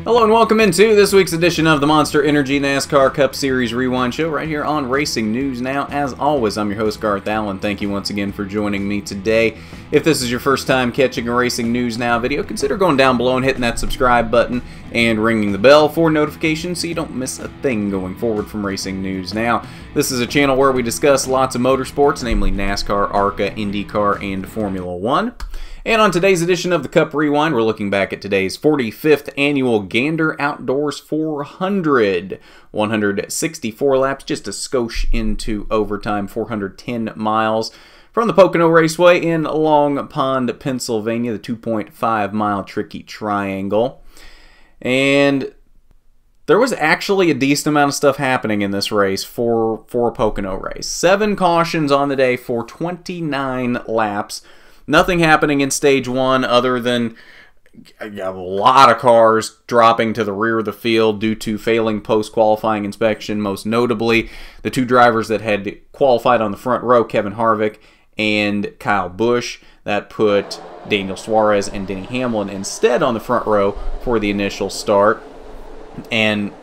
Hello and welcome into this week's edition of the Monster Energy NASCAR Cup Series Rewind Show right here on Racing News Now. As always, I'm your host Garth Allen. Thank you once again for joining me today. If this is your first time catching a Racing News Now video, consider going down below and hitting that subscribe button and ringing the bell for notifications so you don't miss a thing going forward from Racing News Now. This is a channel where we discuss lots of motorsports, namely NASCAR, ARCA, IndyCar, and Formula One. And on today's edition of the Cup Rewind, we're looking back at today's 45th annual Gander Outdoors 400. 164 laps, just a skosh into overtime, 410 miles from the Pocono Raceway in Long Pond, Pennsylvania, the 2.5-mile tricky triangle. And there was actually a decent amount of stuff happening in this race for a Pocono race. 7 cautions on the day for 29 laps. Nothing happening in stage 1 other than a lot of cars dropping to the rear of the field due to failing post-qualifying inspection, most notably the 2 drivers that had qualified on the front row, Kevin Harvick and Kyle Busch. That put Daniel Suarez and Denny Hamlin instead on the front row for the initial start. And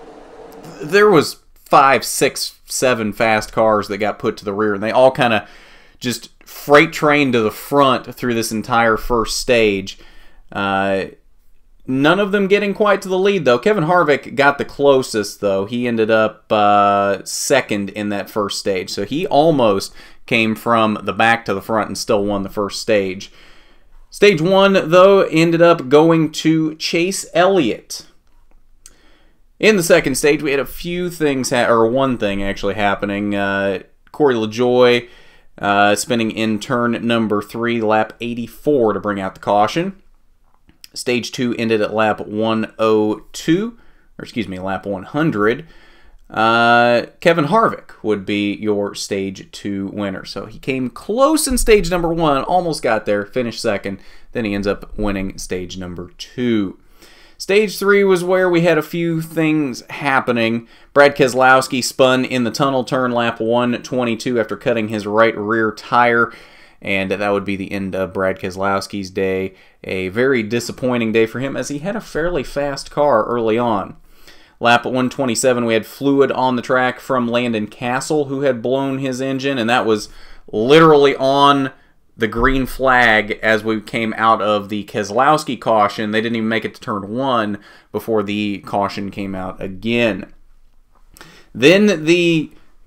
there was 5, 6, 7 fast cars that got put to the rear, and they all kind of just freight train to the front through this entire first stage. None of them getting quite to the lead, though. Kevin Harvick got the closest, though. He ended up second in that first stage. So he almost came from the back to the front and still won the first stage. Stage 1, though, ended up going to Chase Elliott. In the second stage, we had a few things, or one thing actually happening. Corey LaJoie spinning in turn number 3, lap 84 to bring out the caution. Stage 2 ended at lap 102, or excuse me, lap 100. Kevin Harvick would be your stage 2 winner. So he came close in stage number 1, almost got there, finished second. Then he ends up winning stage number 2. Stage 3 was where we had a few things happening. Brad Keselowski spun in the tunnel turn lap 122 after cutting his right rear tire, and that would be the end of Brad Keselowski's day. A very disappointing day for him as he had a fairly fast car early on. Lap 127, we had fluid on the track from Landon Cassill, who had blown his engine, and that was literally on the green flag as we came out of the Keselowski caution. They didn't even make it to turn 1 before the caution came out again. Then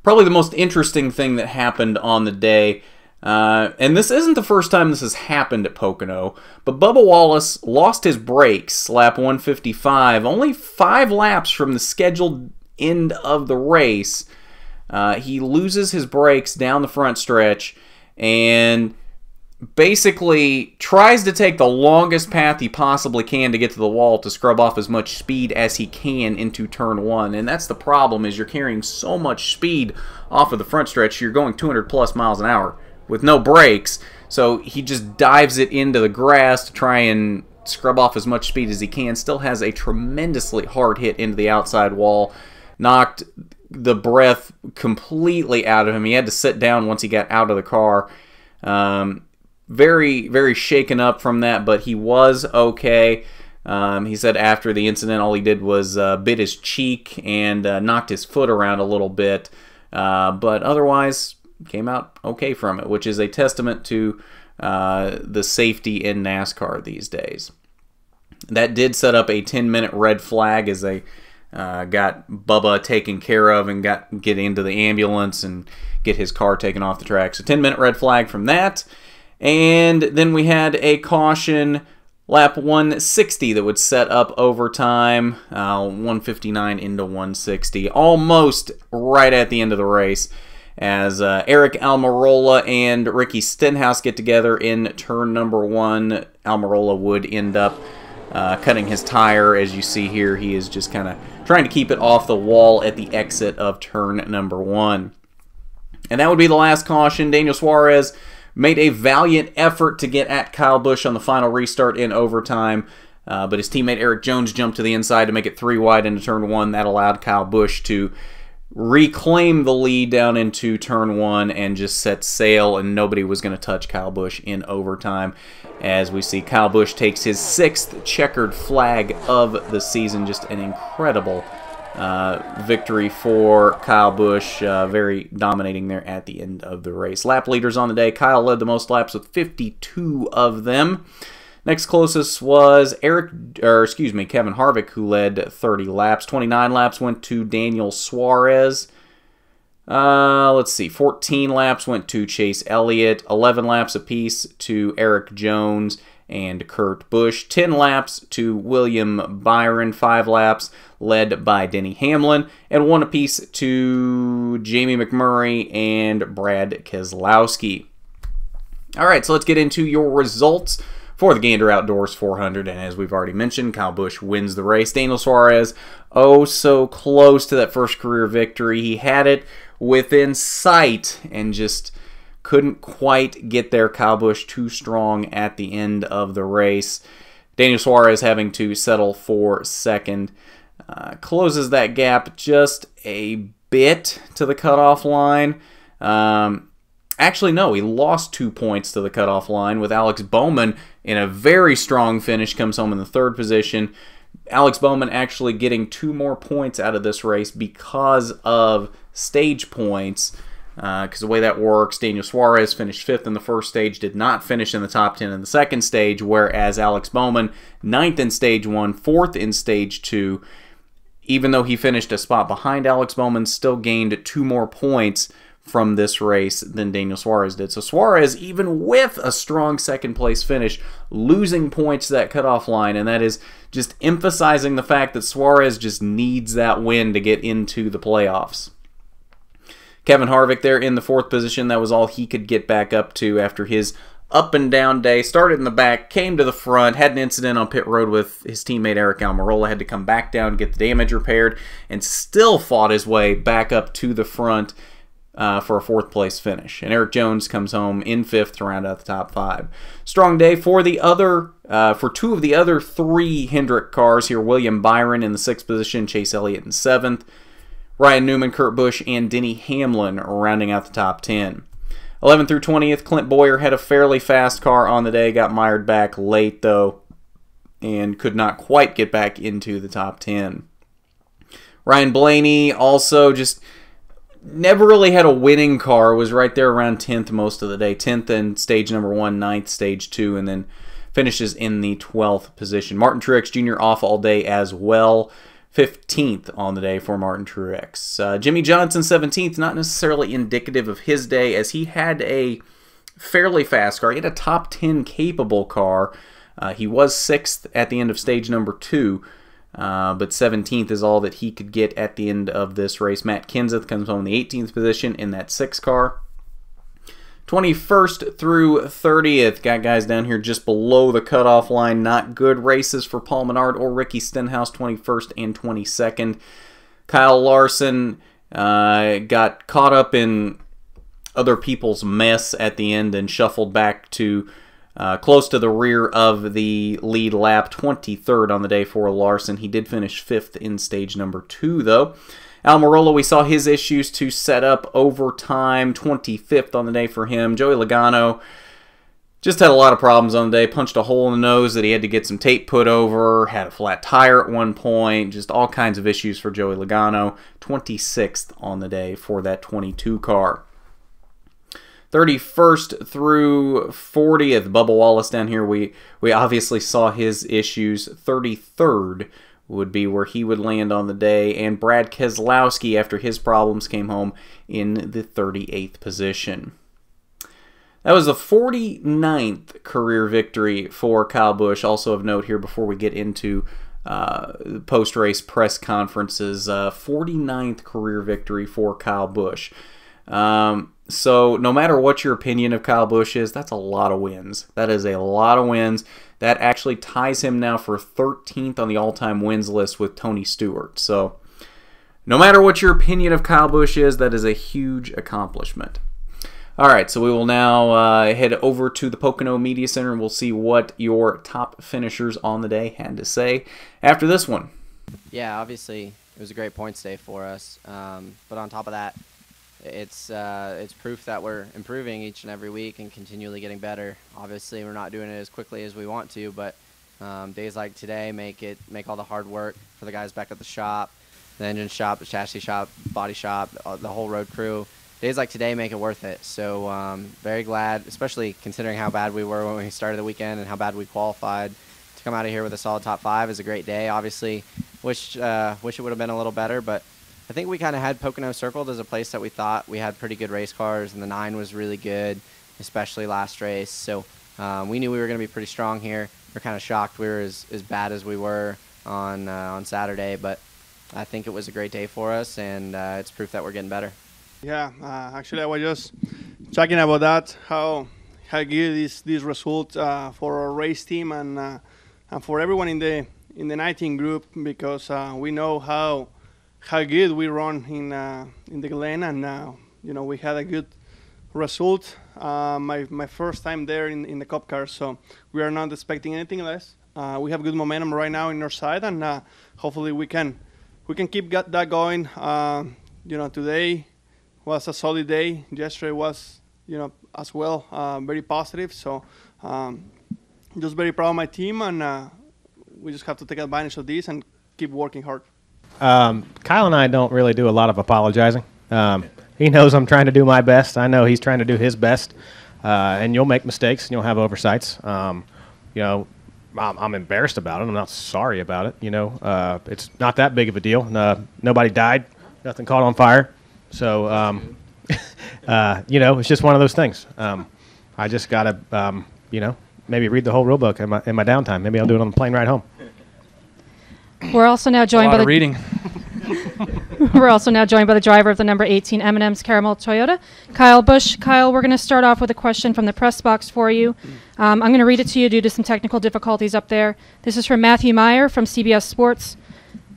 probably the most interesting thing that happened on the day, and this isn't the first time this has happened at Pocono, but Bubba Wallace lost his brakes lap 155, only 5 laps from the scheduled end of the race. He loses his brakes down the front stretch and basically tries to take the longest path he possibly can to get to the wall to scrub off as much speed as he can into turn 1. And that's the problem, is you're carrying so much speed off of the front stretch. You're going 200 plus miles an hour with no brakes. So he just dives it into the grass to try and scrub off as much speed as he can. Still has a tremendously hard hit into the outside wall. Knocked the breath completely out of him. He had to sit down once he got out of the car. Very, very shaken up from that, but he was okay. He said after the incident, all he did was bit his cheek and knocked his foot around a little bit, but otherwise came out okay from it, which is a testament to the safety in NASCAR these days. That did set up a 10-minute red flag as they got Bubba taken care of and get into the ambulance and get his car taken off the track. So 10-minute red flag from that. And then we had a caution lap 160 that would set up overtime, 159 into 160, almost right at the end of the race, as Eric Almirola and Ricky Stenhouse get together in turn number 1. Almirola would end up cutting his tire. As you see here, he is just kind of trying to keep it off the wall at the exit of turn number 1. And that would be the last caution. Daniel Suarez made a valiant effort to get at Kyle Busch on the final restart in overtime, but his teammate Eric Jones jumped to the inside to make it 3 wide into turn 1. That allowed Kyle Busch to reclaim the lead down into turn 1 and just set sail, and nobody was going to touch Kyle Busch in overtime. As we see, Kyle Busch takes his 6th checkered flag of the season. Just an incredible victory for Kyle Busch, very dominating there at the end of the race. Lap leaders on the day, Kyle led the most laps with 52 of them. Next closest was Kevin Harvick, who led 30 laps. 29 laps went to Daniel Suarez. Let's see, 14 laps went to Chase Elliott. 11 laps apiece to Erik Jones and Kurt Busch. 10 laps to William Byron. 5 laps led by Denny Hamlin. And 1 apiece to Jamie McMurray and Brad Keselowski. All right, so let's get into your results for the Gander Outdoors 400, and as we've already mentioned, Kyle Busch wins the race. Daniel Suarez, oh so close to that first career victory. He had it within sight and just couldn't quite get there. Kyle Busch too strong at the end of the race. Daniel Suarez having to settle for second. Closes that gap just a bit to the cutoff line. Actually, no, he lost 2 points to the cutoff line with Alex Bowman in a very strong finish, comes home in the 3rd position. Alex Bowman actually getting 2 more points out of this race because of stage points. Because the way that works, Daniel Suarez finished 5th in the first stage, did not finish in the top 10 in the second stage, whereas Alex Bowman, 9th in stage 1, 4th in stage 2, even though he finished a spot behind Alex Bowman, still gained 2 more points from this race than Daniel Suarez did. So Suarez, even with a strong second place finish, losing points to that cutoff line, and that is just emphasizing the fact that Suarez just needs that win to get into the playoffs. Kevin Harvick there in the 4th position. That was all he could get back up to after his up and down day. Started in the back, came to the front, had an incident on pit road with his teammate Aric Almirola, had to come back down, get the damage repaired, and still fought his way back up to the front for a 4th place finish. And Erik Jones comes home in 5th to round out the top 5. Strong day for the other, for 2 of the other 3 Hendrick cars here. William Byron in the 6th position, Chase Elliott in 7th. Ryan Newman, Kurt Busch, and Denny Hamlin rounding out the top 10. 11th through 20th, Clint Bowyer had a fairly fast car on the day, got mired back late though, and could not quite get back into the top 10. Ryan Blaney also just never really had a winning car, was right there around 10th most of the day. 10th in stage number 1, 9th stage 2, and then finishes in the 12th position. Martin Truex Jr. off all day as well. 15th on the day for Martin Truex. Jimmy Johnson 17th, not necessarily indicative of his day, as he had a fairly fast car. He had a top 10 capable car. He was 6th at the end of stage number 2. But 17th is all that he could get at the end of this race. Matt Kenseth comes home in the 18th position in that 6 car. 21st through 30th, got guys down here just below the cutoff line. Not good races for Paul Menard or Ricky Stenhouse, 21st and 22nd. Kyle Larson got caught up in other people's mess at the end and shuffled back to close to the rear of the lead lap. 23rd on the day for Larson. He did finish 5th in stage number 2, though. Almirola, we saw his issues to set up overtime. 25th on the day for him. Joey Logano just had a lot of problems on the day. Punched a hole in the nose that he had to get some tape put over. Had a flat tire at one point. Just all kinds of issues for Joey Logano. 26th on the day for that 22 car. 31st through 40th, Bubba Wallace down here. We obviously saw his issues. 33rd would be where he would land on the day. And Brad Keselowski, after his problems, came home in the 38th position. That was the 49th career victory for Kyle Busch. Also of note here before we get into post-race press conferences, 49th career victory for Kyle Busch. So no matter what your opinion of Kyle Busch is, that's a lot of wins. That is a lot of wins. That actually ties him now for 13th on the all-time wins list with Tony Stewart. So no matter what your opinion of Kyle Busch is, that is a huge accomplishment. All right, so we will now head over to the Pocono Media Center and we'll see what your top finishers on the day had to say after this one. Yeah, obviously was a great points day for us. But on top of that, it's proof that we're improving each and every week and continually getting better. Obviously, we're not doing it as quickly as we want to, but days like today make all the hard work for the guys back at the shop, the engine shop, the chassis shop, body shop, the whole road crew. Days like today make it worth it. So very glad, especially considering how bad we were when we started the weekend and how bad we qualified. To come out of here with a solid top 5 is a great day. Obviously, wish it would have been a little better, but I think we kind of had Pocono circled as a place that we thought we had pretty good race cars, and the 9 was really good, especially last race. So we knew we were going to be pretty strong here. We're kind of shocked we were as bad as we were on Saturday, but I think it was a great day for us, and it's proof that we're getting better. Yeah, actually, I was just talking about that, how good is this result for our race team and for everyone in the 19 group, because we know how good we run in the Glen, and we had a good result. My first time there in the Cup car, so we are not expecting anything less. We have good momentum right now in our side, and hopefully we can keep that going. Today was a solid day. Yesterday was as well very positive. So just very proud of my team, and we just have to take advantage of this and keep working hard. Kyle and I don't really do a lot of apologizing. He knows I'm trying to do my best. I know he's trying to do his best, and you'll make mistakes and you'll have oversights. I'm embarrassed about it. I'm not sorry about it. It's not that big of a deal. Nobody died. Nothing caught on fire. So, it's just one of those things. I just got to, maybe read the whole rule book in my downtime. Maybe I'll do it on the plane ride home. We're also now joined by the reading. We're also now joined by the driver of the number 18 M&M's Caramel Toyota, Kyle Busch. Kyle, we're going to start off with a question from the press box for you. I'm going to read it to you due to some technical difficulties up there. This is from Matthew Meyer from CBS Sports.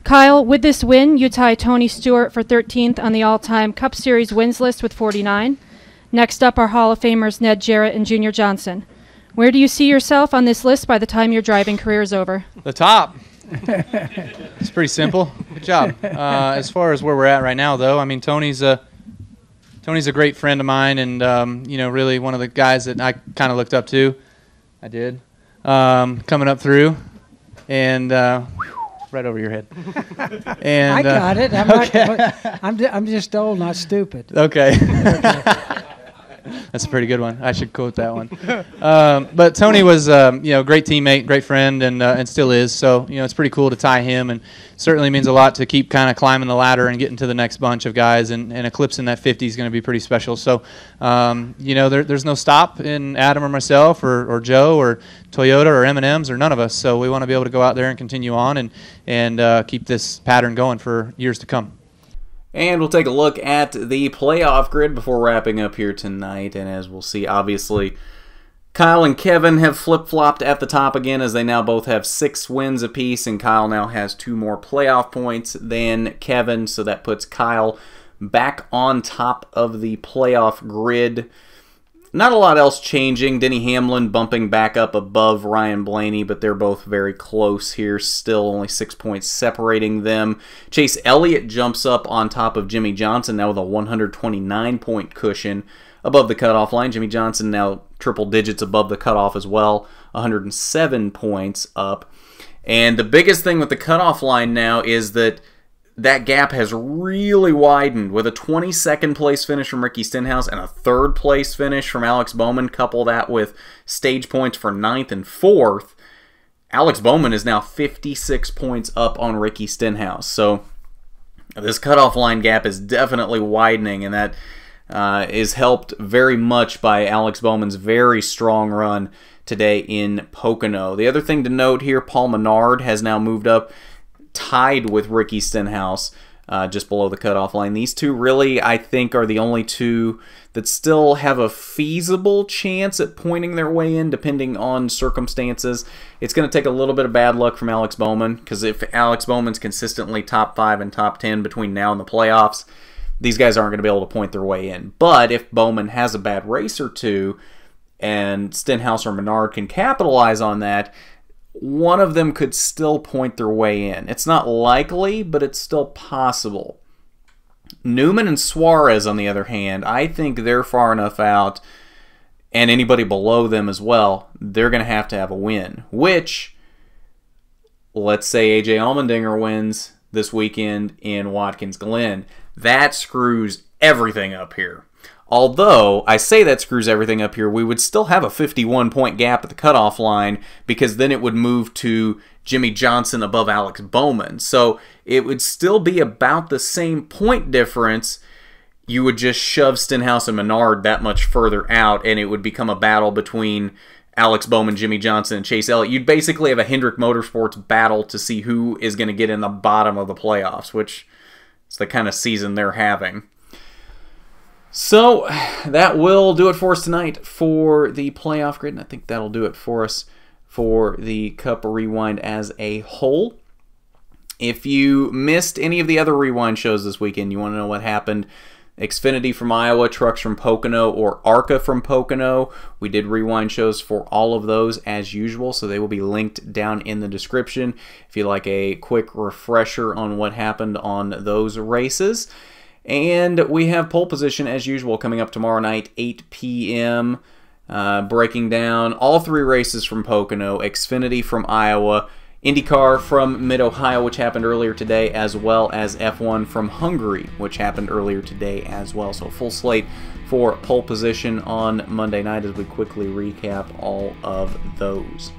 Kyle, with this win, you tie Tony Stewart for 13th on the all-time Cup Series wins list with 49. Next up are Hall of Famers Ned Jarrett and Junior Johnson. Where do you see yourself on this list by the time your driving career is over? The top. It's pretty simple. Good job. As far as where we're at right now, though, I mean, Tony's a great friend of mine, and really one of the guys that I kind of looked up to. I did coming up through, and right over your head. And I got it. Okay. I'm just old, not stupid. Okay. That's a pretty good one. I should quote that one. But Tony was, great teammate, great friend, and still is. So, it's pretty cool to tie him, and certainly means a lot to keep kind of climbing the ladder and getting to the next bunch of guys, and eclipsing that 50 is going to be pretty special. So, there's no stop in Adam or myself or Joe or Toyota or M&M's or none of us. So we want to be able to go out there and continue on and keep this pattern going for years to come. And we'll take a look at the playoff grid before wrapping up here tonight. And as we'll see, obviously, Kyle and Kevin have flip-flopped at the top again, as they now both have 6 wins apiece, and Kyle now has 2 more playoff points than Kevin, so that puts Kyle back on top of the playoff grid. Not a lot else changing. Denny Hamlin bumping back up above Ryan Blaney, but they're both very close here. Still only 6 points separating them. Chase Elliott jumps up on top of Jimmy Johnson now with a 129-point cushion above the cutoff line. Jimmy Johnson now triple digits above the cutoff as well, 107 points up. And the biggest thing with the cutoff line now is that gap has really widened, with a 22nd place finish from Ricky Stenhouse and a 3rd place finish from Alex Bowman. Couple that with stage points for 9th and 4th. Alex Bowman is now 56 points up on Ricky Stenhouse. So this cutoff line gap is definitely widening, and that is helped very much by Alex Bowman's very strong run today in Pocono. The other thing to note here, Paul Menard has now moved up, tied with Ricky Stenhouse, just below the cutoff line. These two really, I think, are the only two that still have a feasible chance at pointing their way in, depending on circumstances. It's going to take a little bit of bad luck from Alex Bowman, because if Alex Bowman's consistently top 5 and top 10 between now and the playoffs, these guys aren't going to be able to point their way in. But if Bowman has a bad race or two, and Stenhouse or Menard can capitalize on that, one of them could still point their way in. It's not likely, but it's still possible. Newman and Suarez, on the other hand, I think they're far enough out, and anybody below them as well, they're going to have a win. Which, let's say A.J. Allmendinger wins this weekend in Watkins Glen. That screws everything up here. Although, I say that screws everything up here, we would still have a 51-point gap at the cutoff line, because then it would move to Jimmy Johnson above Alex Bowman. So it would still be about the same point difference. You would just shove Stenhouse and Menard that much further out, and it would become a battle between Alex Bowman, Jimmy Johnson, and Chase Elliott. You'd basically have a Hendrick Motorsports battle to see who is going to get in the bottom of the playoffs, which is the kind of season they're having. So that will do it for us tonight for the playoff grid, and I think that'll do it for us for the Cup Rewind as a whole. If you missed any of the other Rewind shows this weekend, you want to know what happened, Xfinity from Iowa, Trucks from Pocono, or ARCA from Pocono, we did Rewind shows for all of those as usual, so they will be linked down in the description if you'd like a quick refresher on what happened on those races. And we have pole position as usual coming up tomorrow night, 8 p.m., breaking down all three races from Pocono, Xfinity from Iowa, IndyCar from Mid-Ohio, which happened earlier today, as well as F1 from Hungary, which happened earlier today as well. So a full slate for pole position on Monday night as we quickly recap all of those.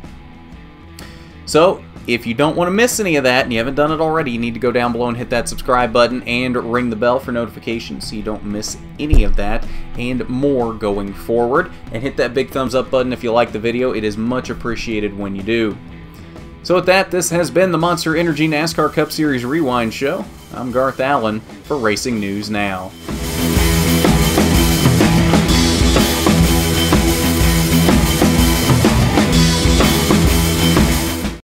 So if you don't want to miss any of that, and you haven't done it already, you need to go down below and hit that subscribe button and ring the bell for notifications so you don't miss any of that and more going forward. And hit that big thumbs up button if you like the video. It is much appreciated when you do. So with that, this has been the Monster Energy NASCAR Cup Series Rewind Show. I'm Garth Allen for Racing News Now.